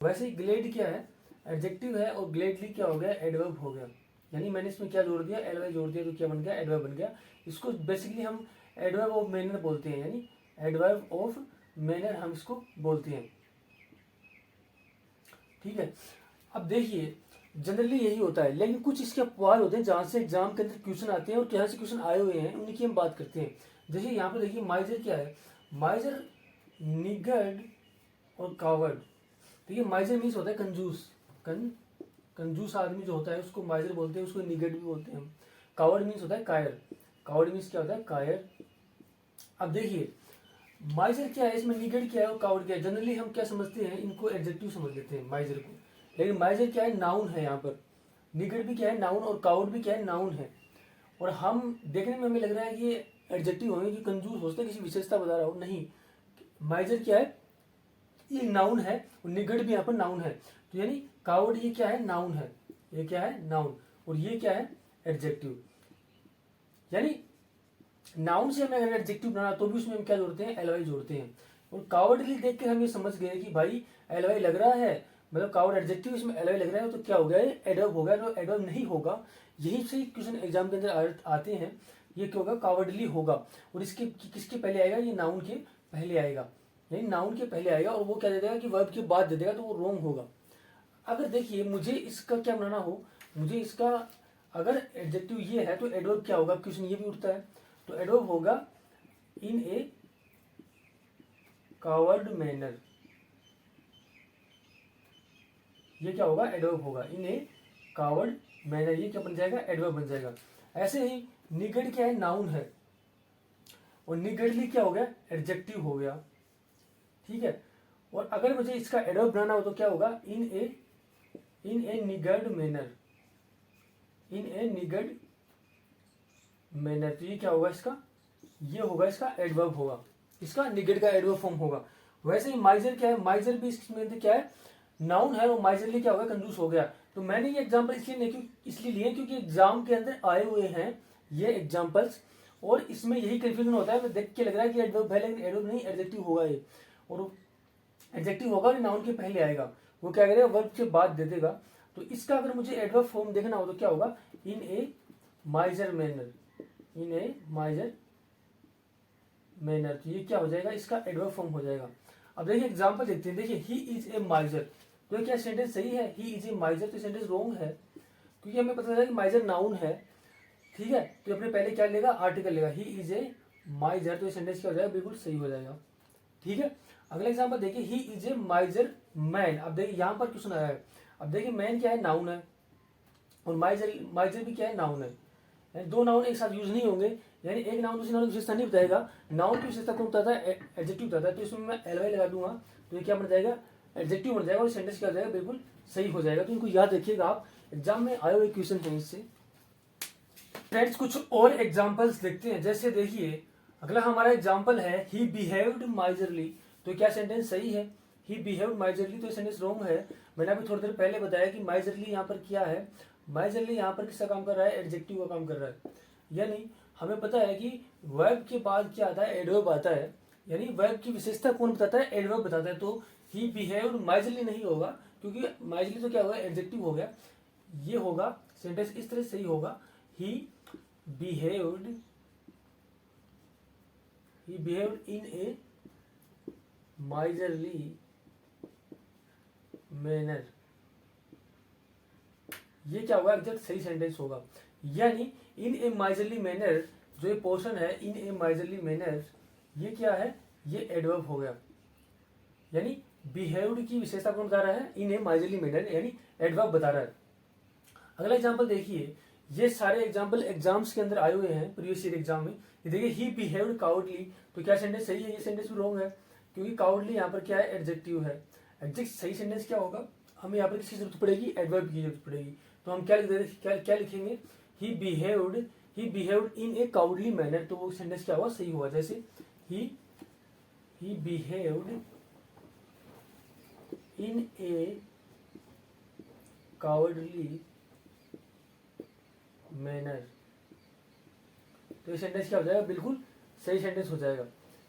वैसे ही ग्लेड क्या है, एडजेक्टिव है, और ग्लेडली क्या हो गया, एडवर्ब हो गया। यानी मैंने इसमें क्या जोड़ दिया, एलवाई जोड़ दिया, तो क्या बन गया, एडवर्ब बन गया। इसको बेसिकली हम एडवर्ब ऑफ मैनर बोलते हैं, यानी एडवर्ब ऑफ मैनर हम इसको बोलते हैं। ठीक है, अब देखिए जनरली यही होता है, लेकिन कुछ इसके अपवाद होते हैं जहाँ से एग्जाम के अंदर क्वेश्चन आते हैं और जहाँ से क्वेश्चन आए हुए हैं उन्हीं की हम बात करते हैं। जैसे यहाँ पर देखिए माइजर क्या है, माइजर निगर्ड और कावर्ड। देखिए माइजर मीन्स होता है कंजूस, कंजूस आदमी जो होता है उसको माइजर बोलते हैं, उसको निगर्ड भी बोलते हैं हम। कावर्ड मीन्स होता है कायर, कावर्ड मीन्स क्या होता है, कायर। अब देखिए माइजर क्या है, इसमें निगर्ड क्या है और कावर्ड क्या है। जनरली हम क्या समझते हैं, इनको एडजेक्टिव समझ लेते हैं माइजर को, लेकिन माइजर क्या है, नाउन है यहाँ पर। निगर्ड भी क्या है, नाउन, और कावर्ड भी क्या है, नाउन है। और हम देखने में हमें लग रहा है कि ये एडजेक्टिव होंगे कि कंजूस हो सकता है, किसी विशेषता बता रहा हो, नहीं। माइजर क्या है, ये नाउन है, और निगर्ड भी यहाँ पर नाउन है। तो यानी कावर्ड ये क्या है, नाउन है, ये क्या है, नाउन, और ये क्या है, एडजेक्टिव। यानी नाउन से हमें अगर एडजेक्टिव बनाना तो भी उसमें हम क्या जोड़ते हैं, एलवाई जोड़ते हैं। और कावर्डली देख के हम ये समझ गए कि भाई एलवाई लग रहा है, मतलब कावर्ड एडजेक्टिव, इसमें एलवाई लग रहा है, तो क्या हो गया, एडवर्ब हो गया। तो एडवर्ब नहीं होगा, यही से क्वेश्चन एग्जाम के अंदर आते हैं, ये क्या होगा, कावर्डली होगा। और इसके किसके पहले आएगा, ये नाउन के पहले आएगा, यानी नाउन के पहले आएगा, और वो क्या दे देगा कि वर्ब के बाद दे देगा, तो वो रॉन्ग होगा। अगर देखिए मुझे इसका क्या बनाना हो, मुझे इसका अगर एडजेक्टिव ये है तो एडवर्ब क्या होगा, क्वेश्चन ये भी उठता है। तो एडवर्ब होगा इन ए कावर्ड मैनर, ये क्या होगा, एडवर्ब होगा इन ए कावर्ड मैनर, ये क्या बन जाएगा, एडवर्ब बन जाएगा। ऐसे ही निगर्ड क्या है, नाउन है, और निगर्डली क्या हो गया, एडजेक्टिव हो गया। ठीक है, और अगर मुझे इसका एडवर्ब बनाना हो तो क्या होगा, इन ए निगर्ड मैनर, इन ए निगर्ड मैनर। तो ये क्या होगा इसका, ये होगा इसका एडवर्ब होगा, इसका निगर्ड का एडवर्ब फॉर्म होगा। वैसे ही माइजर क्या है, माइजर भी इसमें क्या है, नाउन है, और माइजरली क्या होगा, कंजूस हो गया। तो मैंने ये एग्जांपल इसलिए लिए क्योंकि एग्जाम के अंदर आए हुए हैं ये एग्जांपल्स, और इसमें यही कंफ्यूजन होता है। मैं देख के लग रहा है कि एडवर्ब है, लेकिन एडवर्ब नहीं, एडजेक्टिव होगा ये, और एडजेक्टिव होगा नाउन के पहले आएगा, वो क्या करेगा, वर्ब के बाद दे देगा। तो इसका अगर मुझे एडवर्ब फॉर्म देखना हो तो क्या होगा, इन ए माइजर मैनर, इन ए माइजर मैनर। तो ये क्या हो जाएगा, इसका एडवर्ब फॉर्म हो जाएगा। अब देखिए एग्जांपल देखते हैं। देखिए ही इज ए माइजर, तो क्या सेंटेंस सही है, ही इज ए माइजर, तो सेंटेंस रॉन्ग है, क्योंकि हमें पता चला कि माइजर नाउन है। ठीक है, तो अपने पहले क्या लेगा, आर्टिकल लेगा, ही इज ए माइजर, तो ये सेंटेंस क्या हो जाएगा, बिल्कुल सही हो जाएगा। ठीक है, अगला एग्जांपल देखिए, ही इज ए माइजर मैन। अब देखिए यहाँ पर क्वेश्चन आया है, अब देखिए मैन क्या है, नाउन है, और माइजर माइजर भी क्या है, नाउन है। दो नाउन एक साथ यूज नहीं होंगे, यानी एक नाउन दूसरे नाउन की विशेषता नहीं बताएगा, नाउन की विशेषता कौन बताता है, एडजेक्टिव बताता है। तो इसमें मैं एलवाई लगा दूंगा, तो ये क्या बन जाएगा, एडजेक्टिव बन जाएगा, और सेंटेंस क्या हो जाएगा, बिल्कुल सही हो जाएगा। तो इनको याद रखिएगा, आप एग्जाम में आए हुए क्वेश्चन हैं इससे। फ्रेंड्स कुछ और एग्जाम्पल्स देखते हैं। जैसे देखिए अगला हमारा एग्जाम्पल है, ही बिहेव्ड माइजरली। तो क्या सेंटेंस सही है, ही बिहेव्ड माइजरली, तो सेंटेंस रॉन्ग है। मैंने अभी थोड़ी देर पहले बताया कि माइजरली यहाँ पर क्या है, माइजरली यहाँ पर किसका काम कर रहा है, एडजेक्टिव का काम कर रहा है। यानी हमें पता है कि वर्ब के बाद क्या आता है, एडवर्ब आता है, यानी वर्ब की विशेषता कौन बताता है, एडवर्ब बताता है। तो ही बिहेव्ड माइजरली नहीं होगा, क्योंकि माइजरली तो क्या होगा, एडजेक्टिव हो गया, ये होगा सेंटेंस इस तरह सही होगा, ही बिहेव्ड इन ए माइजरली मैनर, ये क्या होगा, एग्जैक्ट सही सेंटेंस होगा। यानी इन ए माइजरली मैनर, जो ये पोर्शन है इन ए माइजरली मैनर, ये क्या है, ये एडवर्ब हो गया। यानी बिहेव्ड की विशेषता कौन बता रहा है, इन ए माइजरली मैनर, यानी एडवर्ब बता रहा है। अगला एग्जांपल देखिए, ये सारे एग्जांपल एग्जाम्स के अंदर आए हुए हैं, प्रीवियस ईयर एग्जाम में। ये देखिए ही बिहेव्ड काउडली, तो क्या सेंटेंस सही है, ये सेंटेंस भी रॉन्ग है, क्योंकि काउडली यहाँ पर क्या है, एडजेक्टिव है। एग्जैक्ट सही सेंटेंस क्या होगा, हमें यहाँ पर किसकी जरूरत पड़ेगी, एडवर्ब की जरूरत पड़ेगी। तो हम क्या क्या लिखेंगे, ही बिहेव्ड इन ए काउडली मैनर, तो वो सेंटेंस क्या हुआ, सही हुआ। जैसे ही बिहेव्ड इन ए काउडली मैनर, तो ये सेंटेंस क्या हो जाएगा, बिल्कुल सही सेंटेंस हो जाएगा।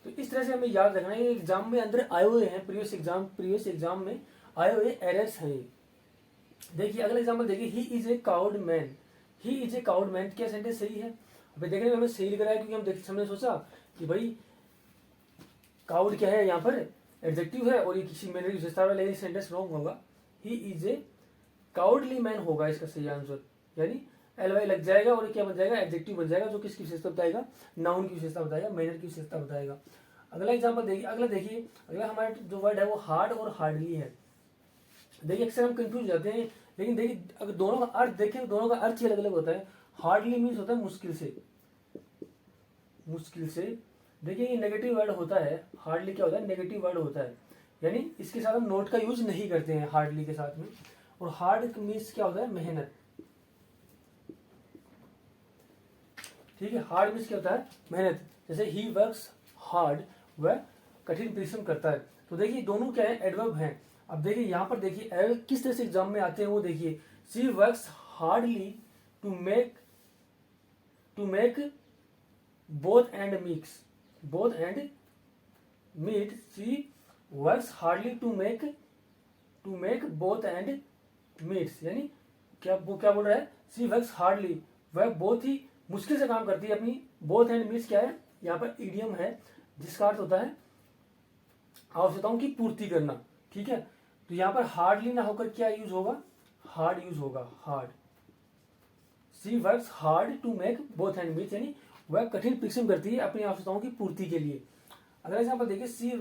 तो इस तरह से हमें याद रखना है, एग्जाम में अंदर आए हुए हैं, प्रीवियस एग्जाम में आए हुए एरर्स हैं ये। देखिए अगला एग्जांपल देखिए, he is a cowed man, he is a cowed man, क्या सेंटेंस सही है? अभी देखने में हमें सही लग रहा है क्योंकि हमने सोचा कि भाई काउड क्या है, यहाँ पर एडजेक्टिव है और ये किसी मैनर की विशेषता वाला, लेकिन सेंटेंस रॉन्ग होगा। ही इज ए काउडली मैन होगा इसका सही आंसर, यानी एल वाई लग जाएगा और क्या बन जाएगा, एडजेक्टिव बन जाएगा, जो किसकी विशेषता बताएगा, नाउन की विशेषता बताएगा, मैनर की विशेषता बताएगा। अगला एग्जांपल देखिए, अगला हमारा जो वर्ड है वो हार्ड और हार्डली है। देखिए अक्सर हम कंफ्यूज हो जाते हैं, लेकिन देखिए अगर दोनों का अर्थ देखें तो दोनों का अर्थ ही अलग अलग होता है। हार्डली मीन्स होता है मुश्किल से, मुश्किल से। देखिए ये नेगेटिव वर्ड होता है, हार्डली क्या होता है, नेगेटिव वर्ड होता है, यानी इसके साथ हम नोट का यूज नहीं करते हैं हार्डली के साथ में। और हार्ड मीन्स क्या होता है, मेहनत, ठीक है। हार्ड मीन्स क्या होता है, मेहनत, जैसे ही वर्क्स हार्ड, वह कठिन परिश्रम करता है। तो देखिए दोनों क्या है, एडवर्ब हैं। अब देखिए यहाँ पर देखिए एडवर्ब किस तरह से एग्जाम में आते हैं वो देखिए, she works hardly to make both end meet, she works hardly to make both end meets, यानी क्या बोल रहा है, शी वर्क्स हार्डली, वह बहुत ही मुश्किल से काम करती है अपनी, बोथ एंड मीट्स क्या है, यहाँ पर इडियम है जिसका अर्थ होता है आवश्यकताओं की पूर्ति करना, ठीक है। तो यहाँ पर हार्डली ना होकर क्या यूज होगा, हार्ड यूज होगा, hard. She works hard to make both end meets, यानी वह कठिन परिश्रम करती है अपनी आवश्यकताओं की पूर्ति के लिए। अगला एग्जांपल देखिए, she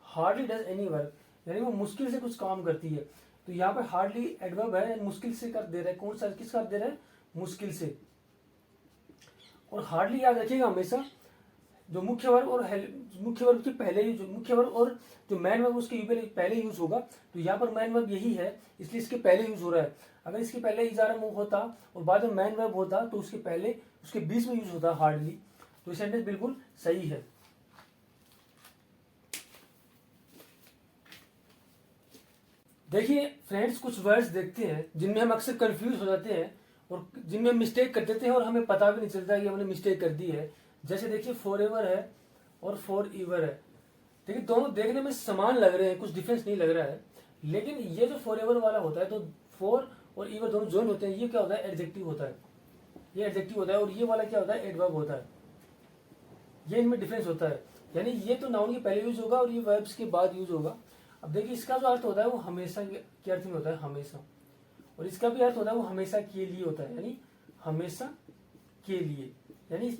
hardly does any work, यानी वो मुश्किल से कुछ काम करती है। तो यहाँ पर हार्डली एडवर्ब है, मुश्किल से कर दे रहा है, कौन सा किसका दे रहा है, मुश्किल से। और हार्डली याद रखिएगा हमेशा, जो मुख्य वर्ब के पहले मुख्य वर्ब और जो मैन वर्ब उसके पहले यूज होगा। तो यहाँ पर मैन वर्ब यही है, इसलिए इसके पहले यूज हो रहा है। अगर इसके पहले इजारा मूव होता और बाद में मैन वर्ब होता तो उसके बीच में यूज होता हार्डली। तो सेंटेंस बिल्कुल सही है। देखिए फ्रेंड्स, कुछ वर्ड्स देखते हैं जिनमें हम अक्सर कंफ्यूज हो जाते हैं और जिनमें मिस्टेक कर देते हैं और हमें पता भी नहीं चलता कि हमने मिस्टेक कर दी है। जैसे देखिए फॉर एवर है और फॉर ईवर है। देखिए दोनों देखने में समान लग रहे हैं, कुछ डिफरेंस नहीं लग रहा है, लेकिन ये जो फॉर एवर वाला होता है तो फॉर और ईवर दोनों जॉइन होते हैं, ये क्या होता है, एडजेक्टिव होता है, ये एडजेक्टिव होता है। और ये वाला क्या होता है, एडवर्ब होता है। ये इनमें डिफरेंस होता है, यानी ये तो नाउन के पहले यूज होगा और ये वर्ब्स के बाद यूज होगा। अब देखिए इसका जो अर्थ होता है वो हमेशा के अर्थ में होता है, हमेशा। और इसका भी अर्थ होता है वो हमेशा के लिए होता है, यानी हमेशा के लिए, यानी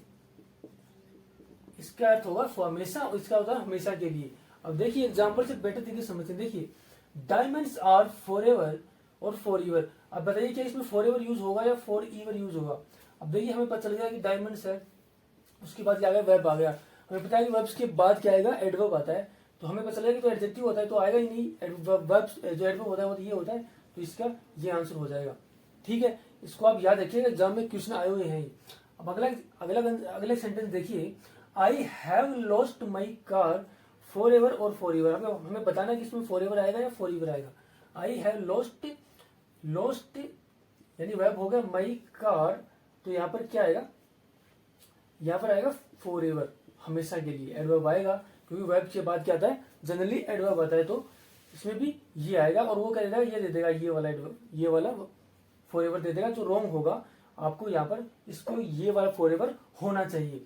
इसका अर्थ होगा हमेशा और इसका होता है हमेशा के लिए। अब देखिए एग्जाम्पल से बेटर तरीके से समझते हैं। देखिए डायमंड्स आर फॉर एवर और फॉर ईवर। अब बताइए क्या इसमें फॉर एवर यूज होगा या फॉर ईवर यूज होगा। अब देखिए हमें पता चल गया कि डायमंड्स है, उसके बाद क्या आ गया, वर्ब आ गया। हमें पता है कि वर्ब्स के बाद क्या आएगा, एडवर्ब आता है। तो हमें पता चलेगा कि तो एडजेक्टिव होता है तो आएगा ही नहीं, वर्ब जो एडवर्ब होता है वो ये होता है। तो इसका ये आंसर हो जाएगा, ठीक है। इसको आप याद रखिएगा, एग्जाम में क्वेश्चन आए हुए हैं। अब अगला सेंटेंस देखिए, I have lost my car for ever और फॉर ईवर। हमें बताना कि इसमें फॉर एवर आएगा या फॉर ईवर आएगा। आई हैव लॉस्ट यानी वर्ब हो गया, माई कार, तो यहाँ पर क्या आएगा, यहाँ पर आएगा फॉर एवर, हमेशा के लिए एडवर्ब आएगा, क्योंकि वर्ब के बाद क्या आता है, जनरली एडवर्ब आता है। तो इसमें भी ये आएगा और वो क्या दे देगा, ये दे देगा, ये वाला एडवर्ब, ये वाला फॉर एवर दे देगा, जो रॉन्ग होगा। आपको यहाँ पर इसको ये वाला फॉर एवर होना चाहिए।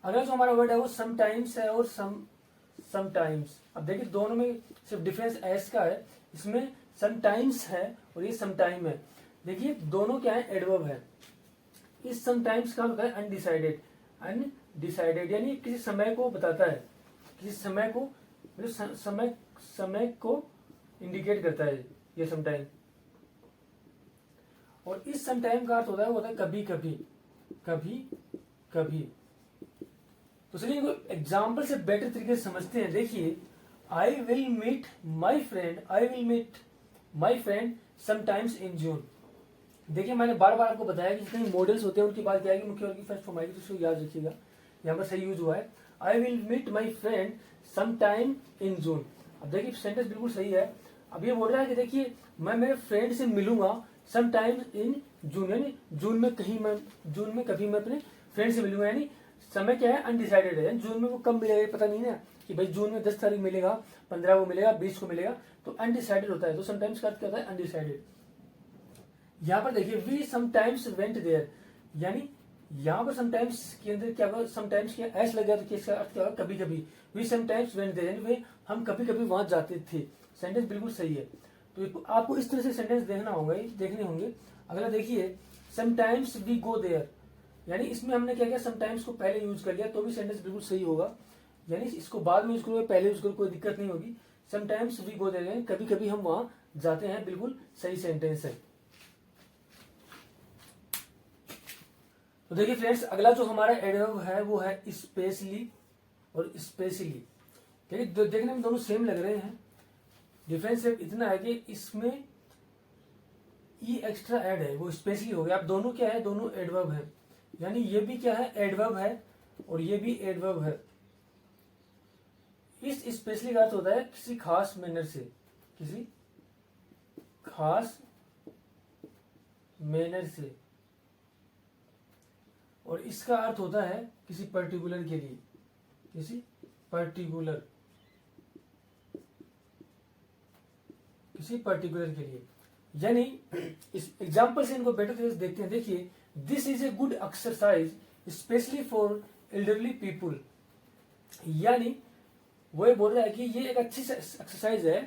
अगला जो हमारा वर्ड है वो समटाइम्स है और समटाइम्स। अब देखिए दोनों में सिर्फ डिफरेंस एस का है, इसमें समटाइम्स है और ये समटाइम है। देखिए दोनों क्या है, एडवर्ब है। इस समटाइम्स का होता है अनडिसाइडेड, यानी किसी समय को बताता है, किसी समय को मतलब समय को इंडिकेट करता है ये समटाइम। और इस समटाइम का अर्थ होता है, वो होता है कभी कभी, कभी कभी। तो चलिए एग्जाम्पल से बेटर तरीके से समझते हैं। देखिए I will meet my friend sometimes in June. देखिए मैंने बार बार आपको बताया कि जितने मॉडल्स होते हैं उनकी बात क्या आएगी, मुख्य वर्ग की फर्स्ट फॉर्म आएगी, तो इसको याद रखिएगा। यहाँ पर सही यूज हुआ है, I will meet my friend sometime in June. अब देखिए सेंटेंस बिल्कुल सही है। अब ये बोल रहा है कि देखिए मैं मेरे फ्रेंड से मिलूंगा समटाइम इन जून, यानी जून में कभी मैं अपने फ्रेंड से मिलूंगा, यानी समय क्या है, अनडिसाइडेड है, जून में वो कब मिलेगा पता नहीं है, कि भाई जून में 10 तारीख मिलेगा, 15 को मिलेगा, 20 को मिलेगा, तो अनडिसाइडेड होता है। तो समटाइम्स का अर्थ क्या होता है? अनडिसाइडेड। यहाँ पर देखिए वी समटाइम्स वेंट देयर, यानी यहाँ पर समटाइम्स के अंदर क्या होगा? समटाइम्स के एस लग गया तो इसका अर्थ क्या होगा? कभी कभी। वी समटाइम्स वेंट देयर, यानी वे हम कभी कभी वहां जाते थे। सेंटेंस बिल्कुल सही है। तो आपको इस तरह से सेंटेंस देखना होगा, देखने होंगे। अगला देखिए समटाइम्स वी गो देयर, यानी इसमें हमने क्या किया? समटाइम्स को पहले यूज कर लिया तो भी सेंटेंस बिल्कुल सही होगा, यानी इसको बाद में यूज करोगे, पहले यूज करो, कोई दिक्कत नहीं होगी। समटाइम्स वी गो देयर, कभी कभी हम वहां जाते हैं, बिल्कुल सही सेंटेंस है। तो देखिए फ्रेंड्स, अगला जो हमारा एडवर्ब है वो है स्पेशली और स्पेशली। ठीक है, देखने में दोनों सेम लग रहे हैं, डिफरेंस सिर्फ इतना है कि इसमें ई एक्स्ट्रा ऐड है, वो स्पेशली हो गया। अब दोनों क्या है? दोनों एडवर्ब है, यानी ये भी क्या है? एडवर्ब है और ये भी एडवर्ब है। इस स्पेशली का अर्थ होता है किसी खास मैनर से, किसी खास मैनर से, और इसका अर्थ होता है किसी पर्टिकुलर के लिए, किसी पर्टिकुलर, किसी पर्टिकुलर के लिए। यानी इस एग्जाम्पल से इनको बेटर तरीके से देखते हैं। देखिए this is a good exercise specially for elderly people, यानी वो ये बोल रहा है कि ये एक अच्छी एक्सरसाइज है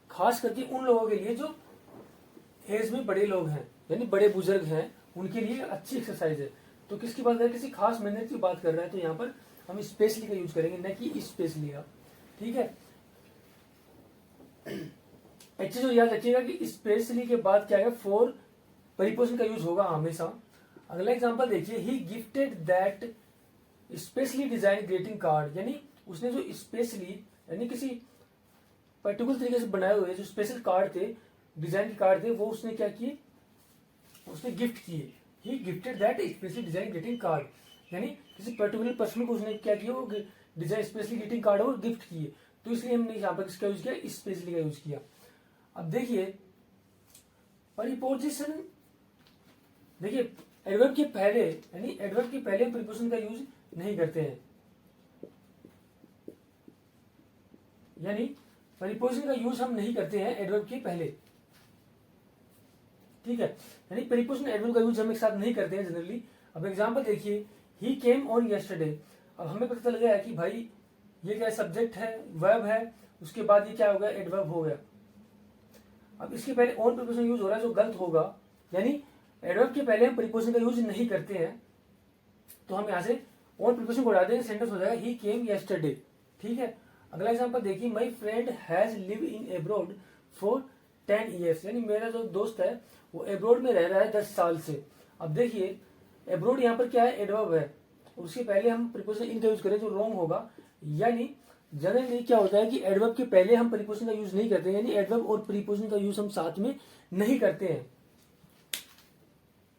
खास करके उन लोगों के लिए जो एज में बड़े लोग हैं, यानी बड़े बुजुर्ग हैं, उनके लिए अच्छी एक्सरसाइज है। तो किसकी बात कर रहा है? किसी खास मेहनत की बात कर रहा है, तो यहाँ पर हम स्पेशली का यूज करेंगे, न कि स्पेशली का। ठीक है, एक चीज याद रखिएगा कि स्पेशली के बाद क्या है? फॉर परिपोजिशन का यूज होगा हमेशा। अगला एग्जांपल देखिए, he gifted that specially design greeting card, यानी उसने जो स्पेशली यानी किसी पर्टिकुलर तरीके से बनाए हुए जो स्पेशल कार्ड थे, डिजाइन के कार्ड थे, वो उसने क्या किए? उसने गिफ्ट किए। He gifted that specially design greeting card, यानी किसी पर्टिकुलर पर्सन को उसने क्या किया? वो डिजाइन स्पेशली ग्रीटिंग कार्ड और गिफ्ट किए। तो इसलिए हमने यहाँ पर किसका यूज किया? स्पेशली का यूज किया। अब देखिए परिपोजिशन, देखिए एडवर्ब के पहले, यानी एडवर्ब के पहले परिपोजिशन का यूज नहीं करते हैं, यानी परिपोजिशन का यूज हम नहीं करते हैं एडवर्ब के पहले। ठीक है, यानी परिपोजिशन एडवर्ब का यूज हम एक साथ नहीं करते हैं जनरली। अब एग्जांपल देखिए, ही केम ऑन यस्टरडे। अब हमें पता चल गया कि भाई ये क्या सब्जेक्ट है, वर्ब है, उसके बाद ये क्या हो गया? एडवर्ब हो गया। अब इसके पहले ऑन प्रीपोजिशन यूज हो रहा है, जो गलत होगा, यानी एडवर्ब के पहले हम प्रीपोजिशन का यूज नहीं करते हैं, तो हम यहाँ से ऑन प्रीपोजिशन को हटा देंगे, सेंटेंस हो जाएगा ही केम यस्टरडे। ठीक है, अगला एग्जांपल देखिए, my friend has live in abroad for 10 years, यानी मेरा जो दोस्त है वो अब्रॉड में रह रहा है 10 साल से। अब देखिए अब्रॉड यहाँ पर क्या है? एडवर्ब है, उसके पहले हम प्रीपोजिशन इन का यूज करें जो रॉन्ग होगा। यानी जनरली क्या होता है कि एडवर्ब के पहले हम प्रीपोजिशन का यूज नहीं करते, यानी एडवर्ब और प्रीपोजिशन का यूज हम साथ में नहीं करते हैं।